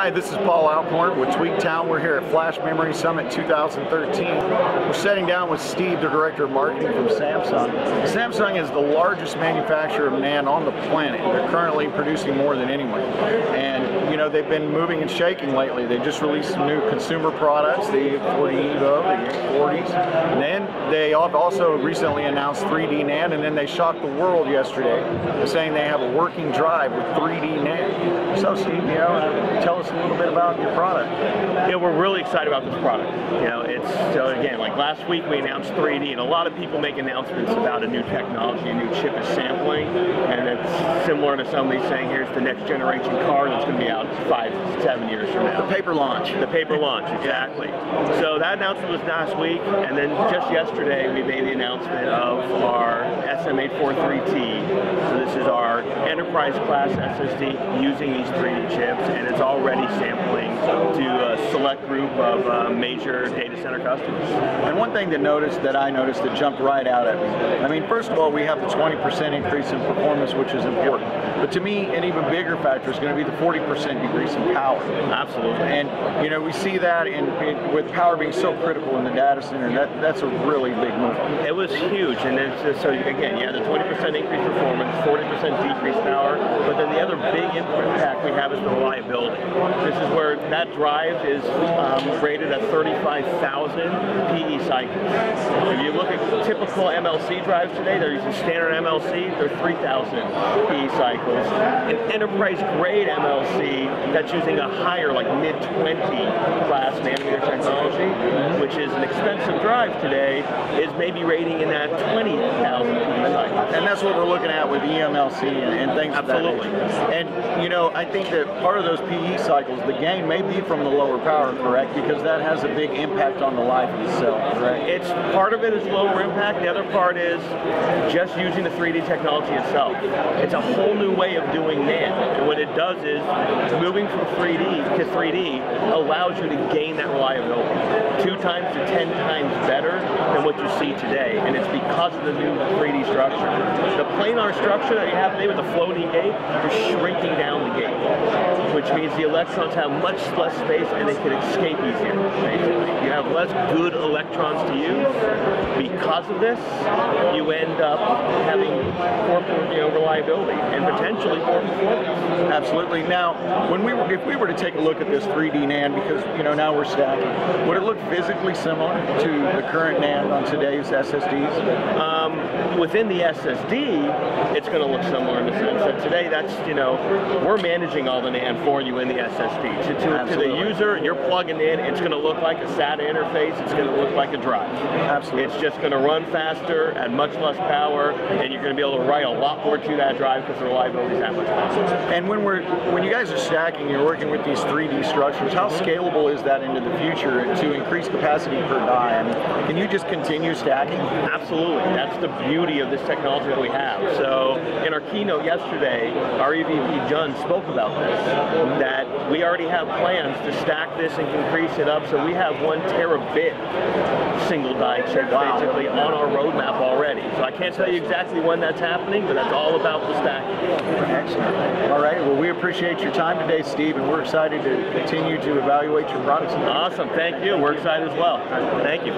Hi, this is Paul Alcorn with Tweaktown. We're here at Flash Memory Summit 2013. We're sitting down with Steve, the Director of Marketing from Samsung. Samsung is the largest manufacturer of NAND on the planet. They're currently producing more than anyone. And you know, they've been moving and shaking lately. They just released some new consumer products, the 40 Evo, the 40s. And then they have also recently announced 3D NAND, and then they shocked the world yesterday saying they have a working drive with 3D NAND. So Steve, you know, tell us a little bit about your product. Yeah, we're really excited about this product. You know, it's, so again, like last week we announced 3D, and a lot of people make announcements about a new technology, a new chip is sampling, and it's similar to somebody saying, here's the next generation car that's going to be out 5-7 years from now. The paper launch. The paper launch, exactly. So that announcement was last week, and then just yesterday we made the announcement of our SM843T. So this is our enterprise class SSD using these 3D chips, and it's already sampling to a select group of major data center customers. And one thing that I noticed that jumped right out at me, I mean, first of all, we have the 20% increase in performance, which is important. But to me, an even bigger factor is going to be the 40% decrease in power. Absolutely. And you know, we see that with power being so critical in the data center. That's a really big move. It was huge, and so again, yeah, the 20% increase performance, 40% decrease power, but then the other big impact we have is the reliability. This is where that drive is rated at 35,000 PE cycles. If you look at typical MLC drives today, they're using standard MLC, they're 3,000 PE cycles. An enterprise grade MLC that's using a higher, like mid-20 class nanometer technology, which is an expensive drive today, is maybe rating in that 20,000 PE cycles. And that's what we're looking at with EMLC and things like that. Absolutely. And you know, I think that part of those PE cycles, the gain may be from the lower power, correct? Because that has a big impact on the life of the cell, right? It's part of it is lower impact. The other part is just using the 3D technology itself. It's a whole new way of doing NAND. And what it does is moving from 3D to 3D allows you to gain that reliability 2 times to 10 times better than what you see today. And it's because of the new 3D structure. The planar structure that you have today with the floating gate, you're shrinking down the gate, which means the electrons have much less space and they can escape easier, basically. You have less good electrons to use. Because of this, you end up having poor reliability and potentially poor performance. Absolutely. Now, if we were to take a look at this 3D NAND, because you know now we're stacking, would it look physically similar to the current NAND on today's SSDs? Within the SSD, it's going to look similar in the sense that today, that's, you know, we're managing all the NAND for you in the SSD. To the user, you're plugging in, it's going to look like a SATA interface, it's going to look like a drive. Absolutely. It's just going to run faster at much less power, and you're going to be able to write a lot more to that drive because the reliability is that much faster. And when you guys are stacking, you're working with these 3D structures, how scalable is that into the future to increase capacity per die? I mean, can you just continue stacking? Absolutely. That's the beauty of this technology that we have. So in our keynote yesterday, our EVP Jun spoke about this, that we already have plans to stack this and increase it up, so we have 1 terabit single die chip basically on our roadmap already. So I can't tell you exactly when that's happening, but that's all about the stacking. Excellent. All right, well, we appreciate your time today, Steve, and we're excited to continue to evaluate your products. Awesome, thank you. We're excited as well. Thank you.